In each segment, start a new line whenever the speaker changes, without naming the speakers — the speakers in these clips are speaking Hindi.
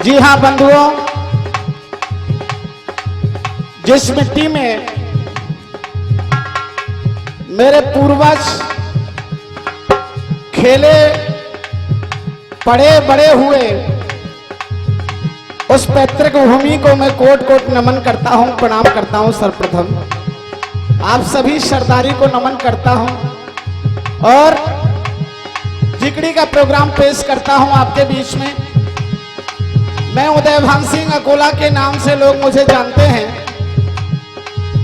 जी हाँ बंधुओं, जिस मिट्टी में मेरे पूर्वज खेले पड़े बड़े हुए, उस पैतृक भूमि को मैं कोट कोट नमन करता हूं, प्रणाम करता हूं। सर्वप्रथम आप सभी सरदारी को नमन करता हूं और जिकड़ी का प्रोग्राम पेश करता हूं आपके बीच में। मैं उदयभान सिंह अकोला के नाम से लोग मुझे जानते हैं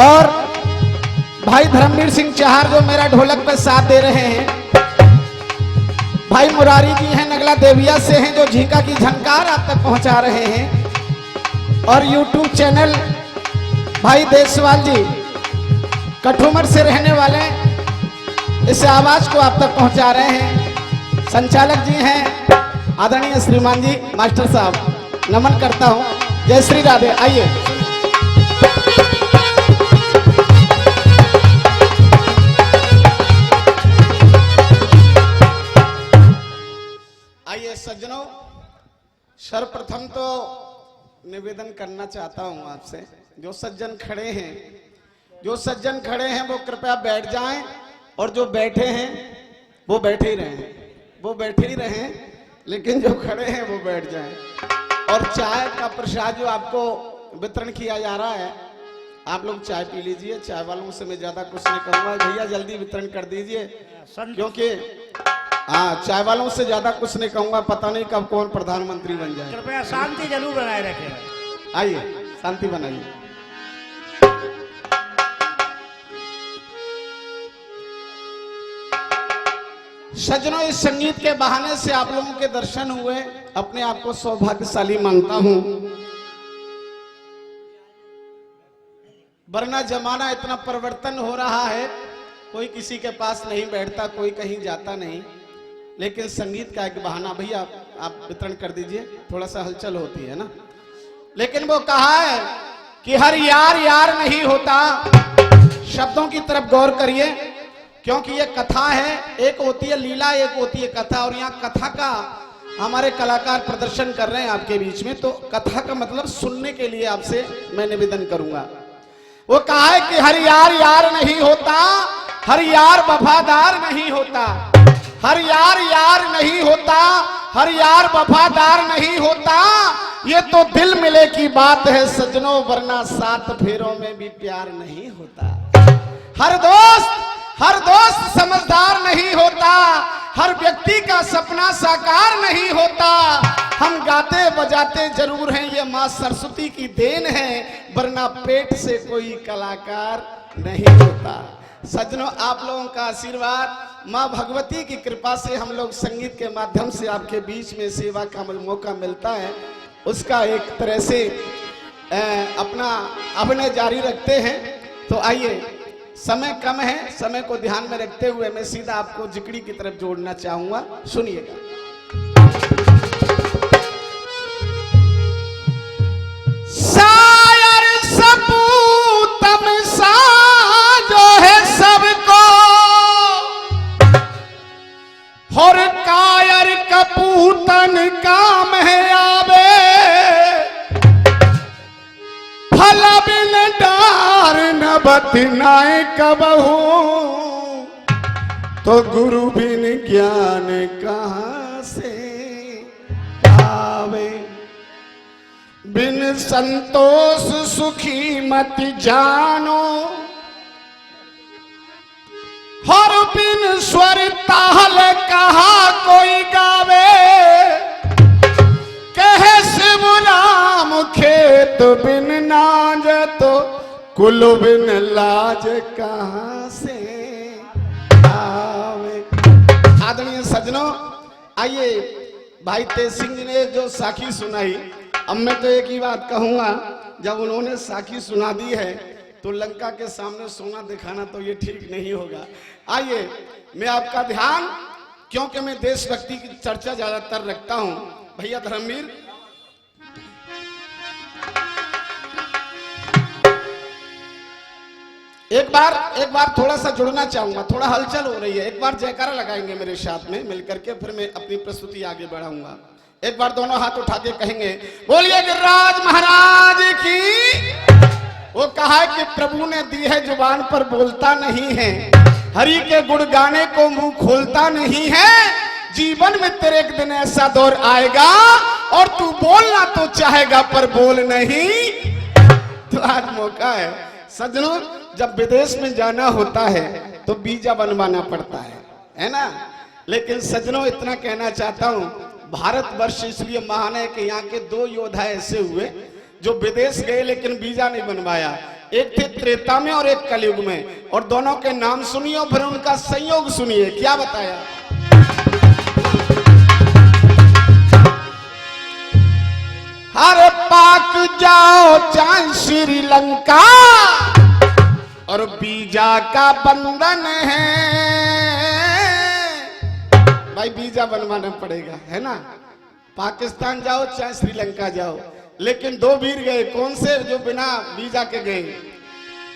और भाई धर्मवीर सिंह चहार जो मेरा ढोलक पे साथ दे रहे हैं, भाई मुरारी जी हैं नगला देविया से हैं जो झीका की झनकार आप तक पहुंचा रहे हैं, और यूट्यूब चैनल भाई देशवाल जी कठुमर से रहने वाले इस आवाज को आप तक पहुंचा रहे हैं। संचालक जी हैं आदरणीय श्रीमान जी मास्टर साहब, नमन करता हूं। जय श्री राधे। आइए आइए सज्जनों, सर्वप्रथम तो निवेदन करना चाहता हूं आपसे, जो सज्जन खड़े हैं वो कृपया बैठ जाएं, और जो बैठे हैं वो बैठे ही रहें, लेकिन जो खड़े हैं वो बैठ जाएं। और चाय का प्रसाद जो आपको वितरण किया जा रहा है, आप लोग चाय पी लीजिए। चाय वालों से मैं ज्यादा कुछ नहीं कहूंगा, भैया जल्दी वितरण कर दीजिए, क्योंकि हाँ चाय वालों से ज्यादा कुछ नहीं कहूंगा, पता नहीं कब कौन प्रधानमंत्री बन जाए।
कृपया शांति जरूर बनाए रखें।
आइए शांति बनाइए। सज्जनों, इस संगीत के बहाने से आप लोगों के दर्शन हुए, अपने आप को सौभाग्यशाली मानता हूं, वरना जमाना इतना परिवर्तन हो रहा है, कोई किसी के पास नहीं बैठता, कोई कहीं जाता नहीं, लेकिन संगीत का एक बहाना। भैया आप वितरण कर दीजिए, थोड़ा सा हलचल होती है ना। लेकिन वो कहा है कि हर यार यार नहीं होता। शब्दों की तरफ गौर करिए, क्योंकि ये कथा है, एक होती है लीला, एक होती है कथा, और यहाँ कथा का हमारे कलाकार प्रदर्शन कर रहे हैं आपके बीच में, तो कथा का मतलब सुनने के लिए आपसे मैं निवेदन करूंगा। वो कहा है कि हर यार यार नहीं होता, हर यार वफादार नहीं होता, हर यार यार नहीं होता, हर यार वफादार नहीं होता, ये तो दिल मिले की बात है सजनों, वरना 7 फेरों में भी प्यार नहीं होता। हर दोस्त समझदार नहीं होता, हर व्यक्ति का सपना साकार नहीं होता। हम गाते बजाते जरूर हैं, ये माँ सरस्वती की देन है, वरना पेट से कोई कलाकार नहीं होता। सज्जनों, आप लोगों का आशीर्वाद, माँ भगवती की कृपा से हम लोग संगीत के माध्यम से आपके बीच में सेवा का मौका मिलता है, उसका एक तरह से अपना अभिनय जारी रखते हैं। तो आइए, समय कम है, समय को ध्यान में रखते हुए मैं सीधा आपको जिकड़ी की तरफ जोड़ना चाहूंगा, सुनिएगा। शायर सपूतम साजो है सबको, और कायर कपूतन काम है आवे, फल बिन डार न बतनाए कबहू, तो गुरु बिन ज्ञान कहां से आवे। बिन संतोष सुखी मत जानो, हर बिन स्वर ताल कहा कोई गावे, कहे शिव राम खेत बिन नाज, तो कुल बिन लाज कहां से आवे। आदरणीय सज्जनों, आइए, भाई तेज सिंह जी ने जो साखी सुनाई, अब मैं तो एक ही बात कहूंगा, जब उन्होंने साखी सुना दी है तो लंका के सामने सोना दिखाना तो ये ठीक नहीं होगा। आइए, मैं आपका ध्यान, क्योंकि मैं देशभक्ति की चर्चा ज्यादातर रखता हूं, भैया धर्मवीर एक बार थोड़ा सा जुड़ना चाहूंगा, थोड़ा हलचल हो रही है, एक बार जयकारा लगाएंगे मेरे साथ में मिलकर के, फिर मैं अपनी प्रस्तुति आगे बढ़ाऊंगा। एक बार दोनों हाथ उठा के कहेंगे बोलिए गिरिराज महाराज की। वो कहा है कि प्रभु ने दी है जुबान पर बोलता नहीं है, हरि के गुण गाने को मुंह खोलता नहीं है। जीवन में तेरे एक दिन ऐसा दौर आएगा और तू बोलना तो चाहेगा पर बोल नहीं। तो आज मौका है सज्जनों, जब विदेश में जाना होता है तो वीजा बनवाना पड़ता है ना। लेकिन सज्जनों इतना कहना चाहता हूं, भारतवर्ष इसलिए महान है कि यहाँ के दो योद्धा ऐसे हुए जो विदेश गए लेकिन वीजा नहीं बनवाया। एक थे त्रेता में और एक कलयुग में, और दोनों के नाम सुनिए और फिर उनका संयोग सुनिए क्या बताया। हर पाक जाओ चाहे श्रीलंका और वीजा का बंधन है। भाई वीजा बनवाना पड़ेगा है ना। पाकिस्तान जाओ चाहे श्रीलंका जाओ, लेकिन दो वीर गए, कौन से जो बिना वीजा के गए।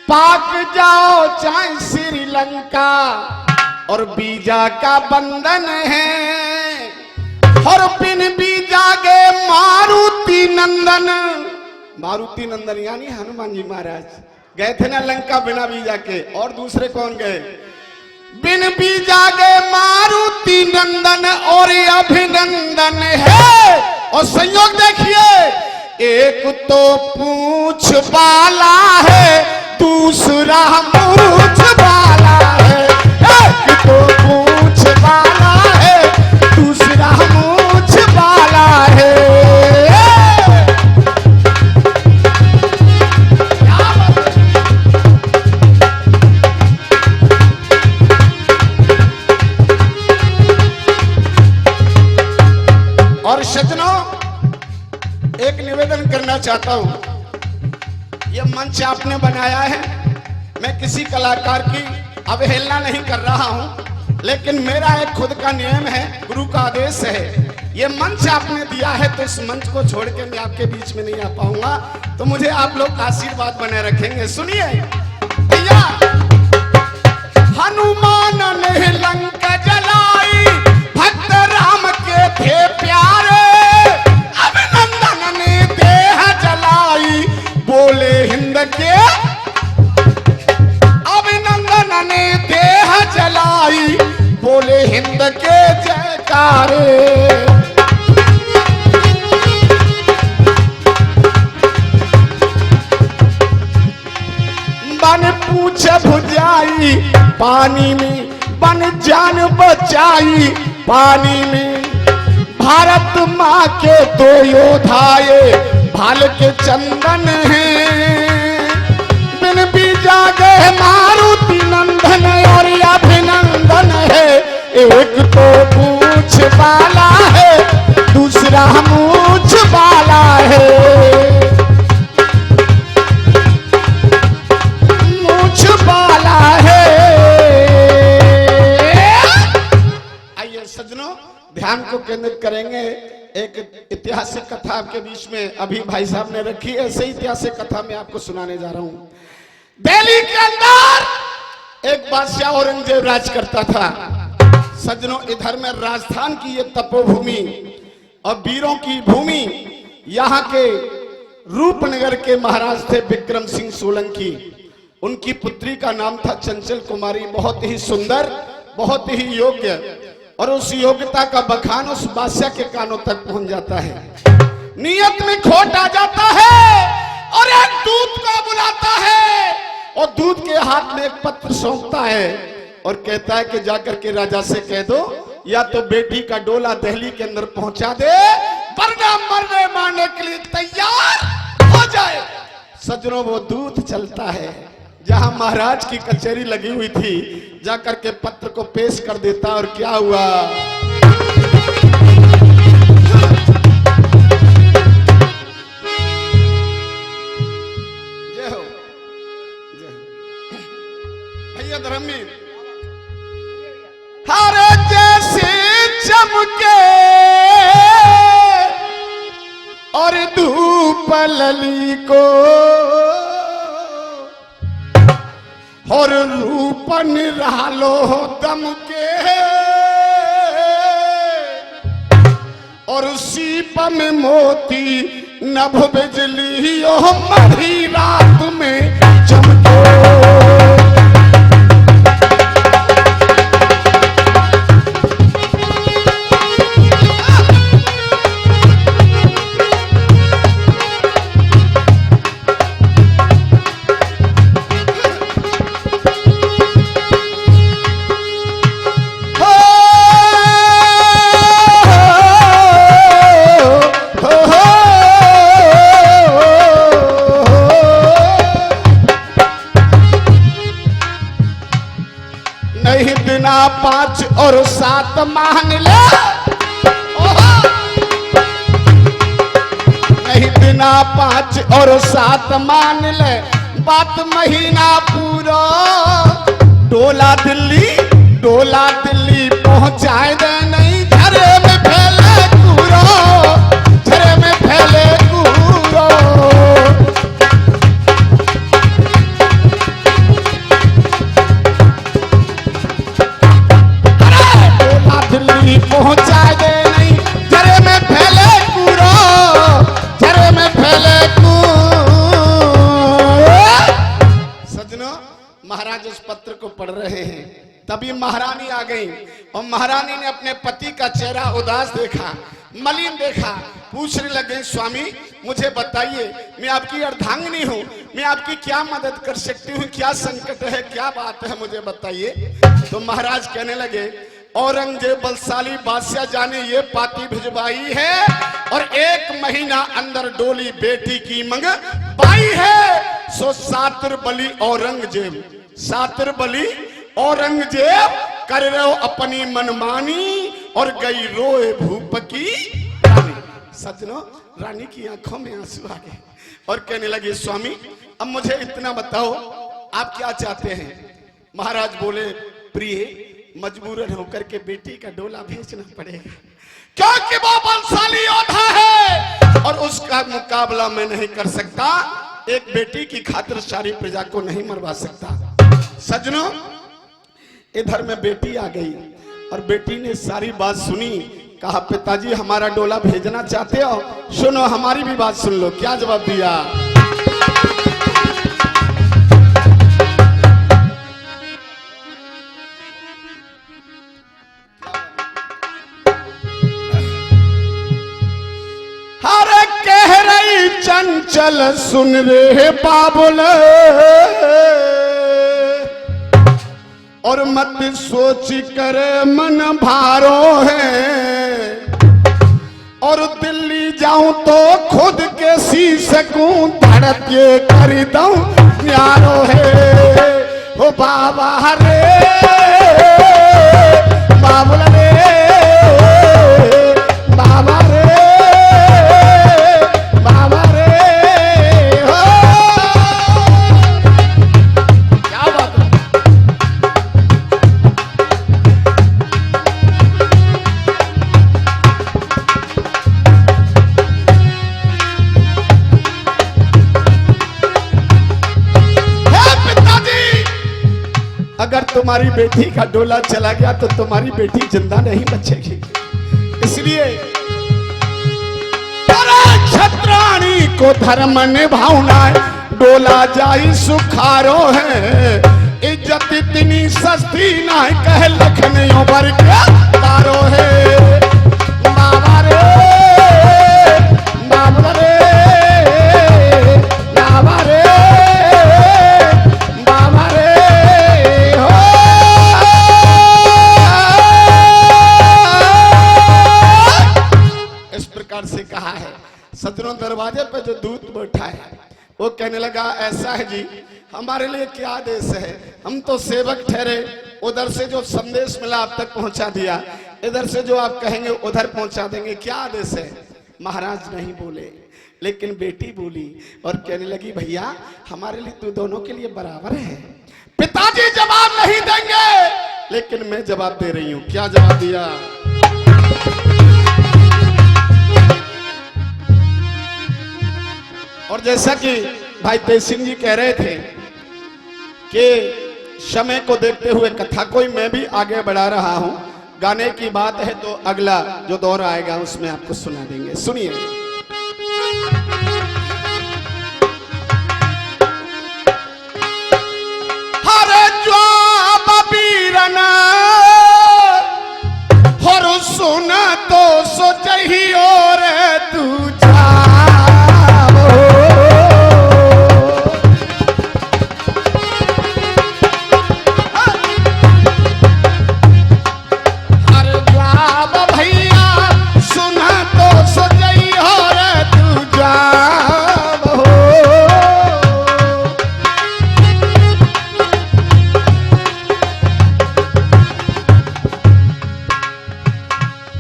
पाक जाओ चाहे श्रीलंका और वीजा का बंधन है, और बिन वीजा गए मारुति नंदन। मारुति नंदन यानी हनुमान जी महाराज गए थे ना लंका बिना वीजा के, और दूसरे कौन गए बिन वीजा गए मारुति नंदन और अभिनंदन है। और संयोग देखिए, एक तो पूंछ वाला है दूसरा मूंछ वाला है। एक तो पूंछ वाला है दूसरा मूंछ वाला है। और सज्जनों एक निवेदन करना चाहता हूं, यह मंच आपने बनाया है, मैं किसी कलाकार की अवहेलना नहीं कर रहा हूं, लेकिन मेरा एक खुद का नियम है, गुरु का आदेश है। यह मंच आपने दिया है तो इस मंच को छोड़ के मैं आपके बीच में नहीं आ पाऊंगा, तो मुझे आप लोग आशीर्वाद बनाए रखेंगे। सुनिए भैया, हनुमान ने लंका जलाई भक्त राम के थे प्यारे, अभिनंदन ने देह जलाई बोले हिंद के। अभिनंदन ने देह जलाई बोले हिंद के जयकारे। बन पूछ भुजाई पानी में, बन जान बचाई पानी में। भारत माँ के दो योद्धाए भाल के चंदन हैं, बिन बीजा गए मारुति नंदन और अभिनंदन है। एक तो पूंछ वाला है दूसरा मूंछ वाला है। मूंछ वाला है। आइए सज्जनों ध्यान को केंद्रित करेंगे। एक ऐतिहासिक कथा आपके बीच में अभी भाई साहब ने रखी है, ऐसे ऐतिहासिक कथा मैं आपको सुनाने जा रहा हूं। दिल्ली के अंदर एक बादशाह औरंगजेब राज करता था। सज्जनों इधर में राजस्थान की ये तपोभूमि और वीरों की भूमि, यहाँ के रूपनगर के महाराज थे विक्रम सिंह सोलंकी। उनकी पुत्री का नाम था चंचल कुमारी, बहुत ही सुंदर, बहुत ही योग्य, और उस योग्यता का बखान उस बादशाह के कानों तक पहुंच जाता है। नियत में खोट आ जाता है और एक दूत को बुलाता है और दूत के हाथ में एक पत्र सौंपता है और कहता है कि जाकर के राजा से कह दो या तो बेटी का डोला दिल्ली के अंदर पहुंचा दे, वरना मरने मारने के लिए तैयार हो जाए। सज्जनों वो दूत चलता है जहां महाराज की कचहरी लगी हुई थी, जाकर के पत्र को पेश कर देता। और क्या हुआ, जय हो भैया धर्मवीर। हरे जैसे चमके और धूप लली को, और रूपन रहलो दम के, और सीप में मोती नभ बिजली ओ मधी रात में चमके। बिना 5 और 7 मान ले, नहीं बिना 5 और 7 मान ले, बात महीना पूरा डोला दिल्ली पहुंचाए दे, नहीं झरे में फैले कूरो, झरे में फैले कूरो। पहुंचा दे नहीं झरे में फैले कूरो, झरे में फैले सजनों, महाराज उस पत्र को पढ़ रहे हैं, तभी महारानी आ गई और महारानी ने अपने पति का चेहरा उदास देखा, मलिन देखा, पूछने लगे स्वामी मुझे बताइए, मैं आपकी अर्धांगिनी हूँ, मैं आपकी क्या मदद कर सकती हूँ, क्या संकट है, क्या बात है, मुझे बताइए। तो महाराज कहने लगे औरंगजेब बलशाली बादशाह जाने ये पाती भिजवाई है और 1 महीना अंदर डोली बेटी की मंगवाई है। सो सातिर बली औरंगजेब कर रहे अपनी मनमानी और गई रोए भूप की रानी। सजनों, रानी की आंखों में आंसू आ गए और कहने लगी स्वामी अब मुझे इतना बताओ आप क्या चाहते हैं। महाराज बोले प्रिय मजबूरन होकर के बेटी का डोला भेजना पड़ेगा, क्योंकि वो बलशाली योद्धा है और उसका मुकाबला मैं नहीं कर सकता, एक बेटी की खातिर सारी प्रजा को नहीं मरवा सकता। सजनों, इधर में बेटी आ गई और बेटी ने सारी बात सुनी, कहा पिताजी हमारा डोला भेजना चाहते हो, सुनो हमारी भी बात सुन लो। क्या जवाब दिया? चंचल सुन रे बाबुल और मत सोच कर मन भारो है, और दिल्ली जाऊं तो खुद के सी सकूं, धड़के कर दूं प्यारो है। ओ बाबा रे बाबुल रे बाबा रे अगर तुम्हारी बेटी का डोला चला गया तो तुम्हारी बेटी जिंदा नहीं बचेगी, इसलिए क्षत्राणी को धर्म निभावना है, डोला जाई सुखारो है, इज्जत इतनी सस्ती ना कह लखनऊ भर के तारो है। बाबा रे बाबा रे बाबा रे बाबा रे से कहा है। सदरों दरवाजे पे जो दूत बैठा है वो कहने लगा ऐसा है जी, हमारे लिए क्या आदेश है, हम तो सेवक ठहरे, उधर से जो संदेश मिला आप तक पहुंचा दिया, इधर से जो आप कहेंगे उधर पहुंचा देंगे, क्या आदेश है। महाराज नहीं बोले, लेकिन बेटी बोली और कहने लगी भैया हमारे लिए तो दोनों के लिए बराबर है। पिताजी जवाब नहीं देंगे, लेकिन मैं जवाब दे रही हूं। क्या जवाब दिया? और जैसा कि भाई तेज सिंह जी कह रहे थे कि समय को देखते हुए कथा को मैं भी आगे बढ़ा रहा हूं, गाने की बात है तो अगला जो दौर आएगा उसमें आपको सुना देंगे। सुनिए। हरे ज्वाब बीरना हर सुना तो सोचही और तू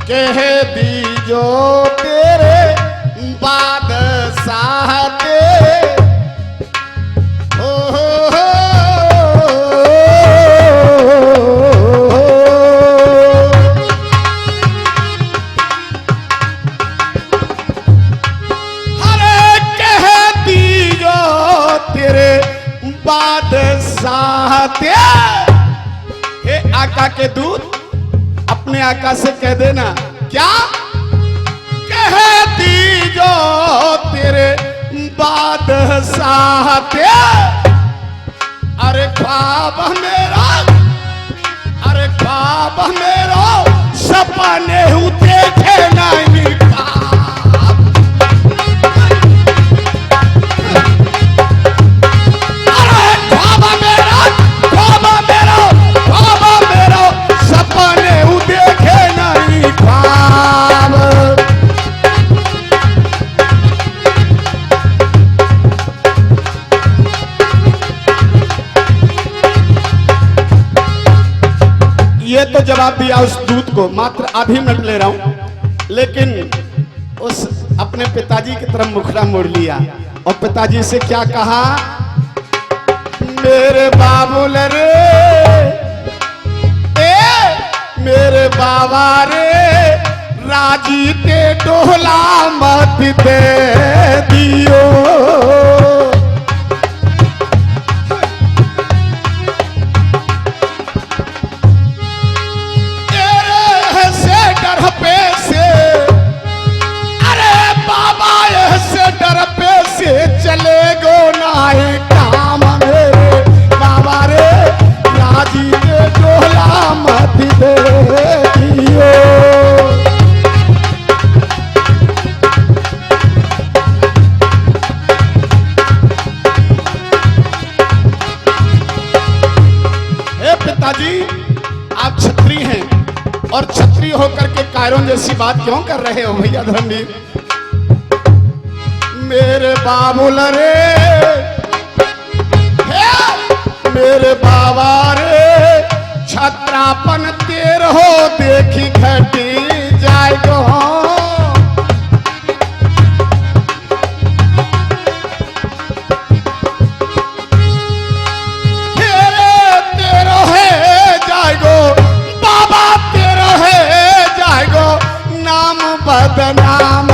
कह दीजो तेरे बादशाह के अरे कह दीजो तेरे बादशाह के। हे आका के दूत अपने आका से कह देना क्या? कह दीजो तेरे बादशाह के। अरे ख्वाब मेरा, अरे ख्वाब मेरा सपने हूँ देखे नहीं ख्वाब। अरे ख्वाब मेरा, ख्वाब मेरा, ख्वाब मेरा सपने हूँ देखे नहीं ख्वाब। ये तो जवाब दिया उस दूत को, मात्र आधी मिनट ले रहा हूं, लेकिन उस अपने पिताजी की तरफ मुखड़ा मोड़ लिया और पिताजी से क्या कहा? मेरे बाबुल रे, मेरे बाबा रे, राजी के डोला मत दे दियो। तेरे से डर पे से, अरे बाबा ऐसे डर पे से चले गो नाए काम मेरे बाबा रे, राजी के डोला मत दे दियो। हे पिताजी, आप छत्री हैं और छत्री होकर के कायरों जैसी बात क्यों कर रहे हो भैया धर्मवीर? मेरे बाबुल रे, मेरे बाबा रे, छत्रापन तेर हो देखी घटी जाएगो। तेरो है जाएगो बाबा, तेरो है जाएगो नाम बदनाम